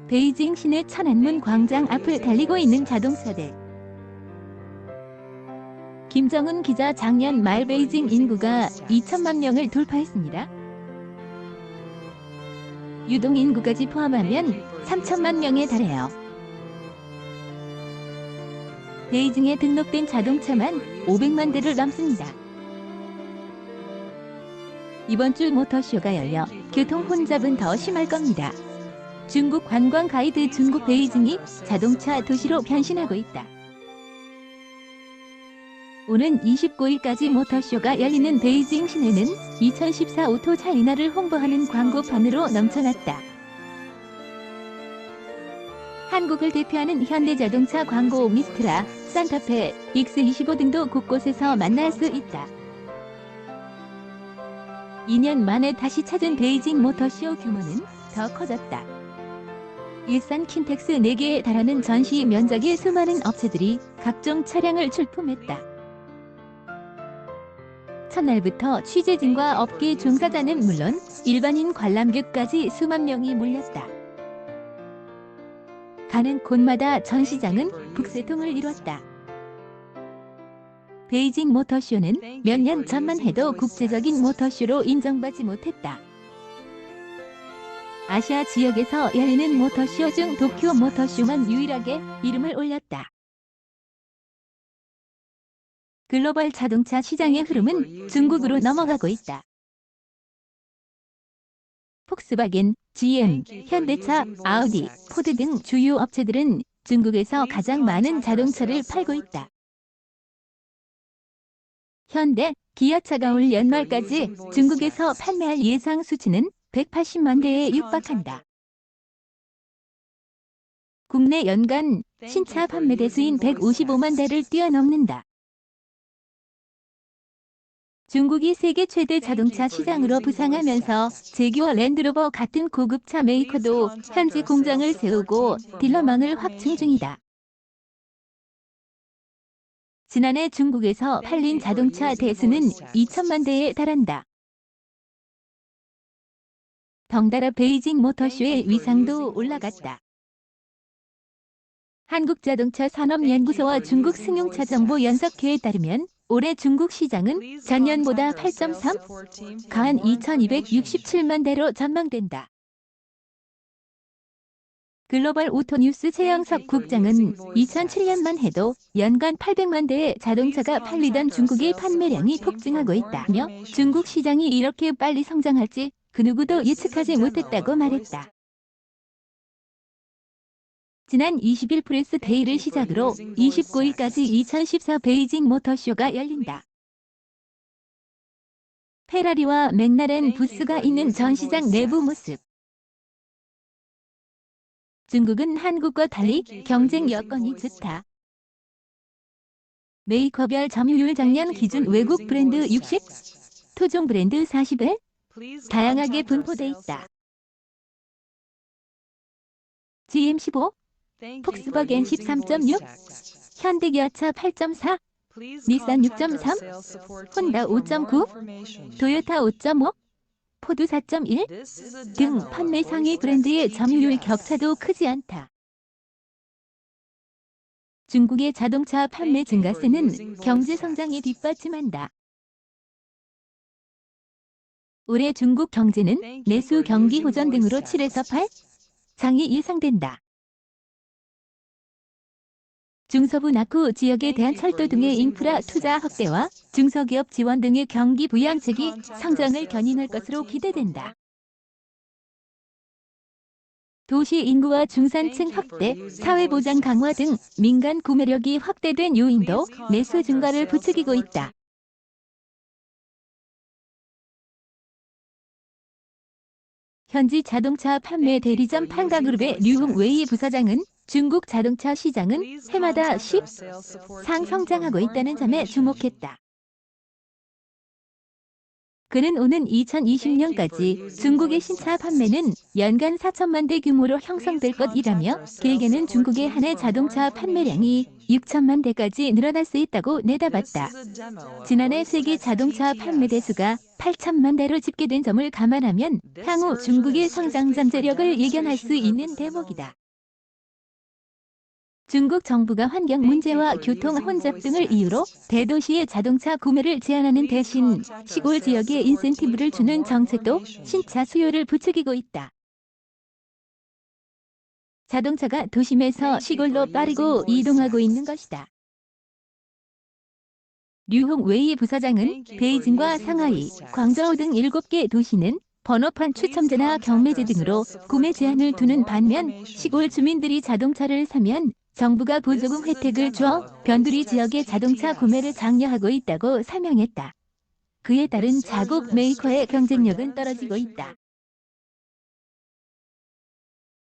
베이징 시내 천안문 광장 앞을 달리고 있는 자동차들. 김정은 기자, 작년 말 베이징 인구가 2천만 명을 돌파했습니다. 유동 인구까지 포함하면 3천만 명에 달해요. 베이징에 등록된 자동차만 500만 대를 넘습니다. 이번 주 모터쇼가 열려 교통 혼잡은 더 심할 겁니다. 중국 관광 가이드 중국 베이징이 자동차 도시로 변신하고 있다. 오는 29일까지 모터쇼가 열리는 베이징 시내는 2014 오토 차이나를 홍보하는 광고판으로 넘쳐났다. 한국을 대표하는 현대자동차 광고 미스트라, 산타페, X25 등도 곳곳에서 만날 수 있다. 2년 만에 다시 찾은 베이징 모터쇼 규모는 더 커졌다. 일산 킨텍스 4개에 달하는 전시 면적의 수많은 업체들이 각종 차량을 출품했다. 첫날부터 취재진과 업계 종사자는 물론 일반인 관람객까지 수만 명이 몰렸다. 가는 곳마다 전시장은 북새통을 이뤘다. 베이징 모터쇼는 몇 년 전만 해도 국제적인 모터쇼로 인정받지 못했다. 아시아 지역에서 열리는 모터쇼 중 도쿄 모터쇼만 유일하게 이름을 올렸다. 글로벌 자동차 시장의 흐름은 중국으로 넘어가고 있다. 폭스바겐, GM, 현대차, 아우디, 포드 등 주요 업체들은 중국에서 가장 많은 자동차를 팔고 있다. 현대, 기아차가 올 연말까지 중국에서 판매할 예상 수치는 180만 대에 육박한다. 국내 연간 신차 판매 대수인 155만 대를 뛰어넘는다. 중국이 세계 최대 자동차 시장으로 부상하면서 제규어 랜드로버 같은 고급차 메이커도 현지 공장을 세우고 딜러망을 확충 중이다. 지난해 중국에서 팔린 자동차 대수는 2천만 대에 달한다. 덩달아 베이징 모터쇼의 위상도 올라갔다. 한국자동차산업연구소와 중국승용차정보연석회에 따르면 올해 중국 시장은 전년보다 8.3, 가한 2,267만 대로 전망된다. 글로벌 오토뉴스 최영석 국장은 2007년만 해도 연간 800만 대의 자동차가 팔리던 중국의 판매량이 폭증하고 있다며 중국 시장이 이렇게 빨리 성장할지 그 누구도 예측하지 못했다고 말했다. 지난 20일 프레스 데이를 시작으로 29일까지 2014 베이징 모터쇼가 열린다. 페라리와 맥라렌 부스가 있는 전시장 내부 모습. 중국은 한국과 달리 경쟁 여건이 좋다. 메이커별 점유율 작년 기준 외국 브랜드 60, 토종 브랜드 40을 다양하게 분포돼 있다. GM 15, 폭스바겐 13.6, 현대기아차 8.4, 닛산 6.3, 혼다 5.9, 도요타 5.5, 포드 4.1 등 판매 상위 브랜드의 점유율 격차도 크지 않다. 중국의 자동차 판매 증가세는 경제 성장에 뒷받침한다. 올해 중국 경제는 내수 경기 호전 등으로 7에서 8장이 예상된다. 중서부 낙후 지역에 대한 철도 등의 인프라 투자 확대와 중소기업 지원 등의 경기 부양책이 성장을 견인할 것으로 기대된다. 도시 인구와 중산층 확대, 사회보장 강화 등 민간 구매력이 확대된 요인도 내수 증가를 부추기고 있다. 현지 자동차 판매 대리점 판가그룹의 류흥웨이 부사장은 중국 자동차 시장은 해마다 10상 성장하고 있다는 점에 주목했다. 그는 오는 2020년까지 중국의 신차 판매는 연간 4천만 대 규모로 형성될 것이라며 길게는 중국의 한 해 자동차 판매량이 6천만 대까지 늘어날 수 있다고 내다봤다. 지난해 세계 자동차 판매 대수가 8천만 대로 집계된 점을 감안하면 향후 중국의 성장 잠재력을 예견할 수 있는 대목이다. 중국 정부가 환경 문제와 교통 혼잡 등을 이유로 대도시의 자동차 구매를 제한하는 대신 시골 지역에 인센티브를 주는 정책도 신차 수요를 부추기고 있다. 자동차가 도심에서 시골로 빠르고 이동하고 있는 것이다. 류홍웨이 부사장은 베이징과 상하이, 광저우 등 7개 도시는 번호판 추첨제나 경매제 등으로 구매 제한을 두는 반면 시골 주민들이 자동차를 사면 정부가 보조금 혜택을 줘 변두리 지역의 자동차 구매를 장려하고 있다고 설명했다. 그에 따른 자국 메이커의 경쟁력은 떨어지고 있다.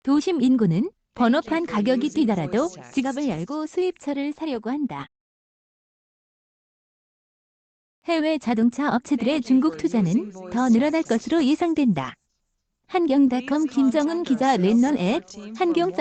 도심 인구는 번호판 가격이 뛰더라도 지갑을 열고 수입차를 사려고 한다. 해외 자동차 업체들의 중국 투자는 더 늘어날 것으로 예상된다. 한경닷컴 김정은 기자 랜넌 @한경.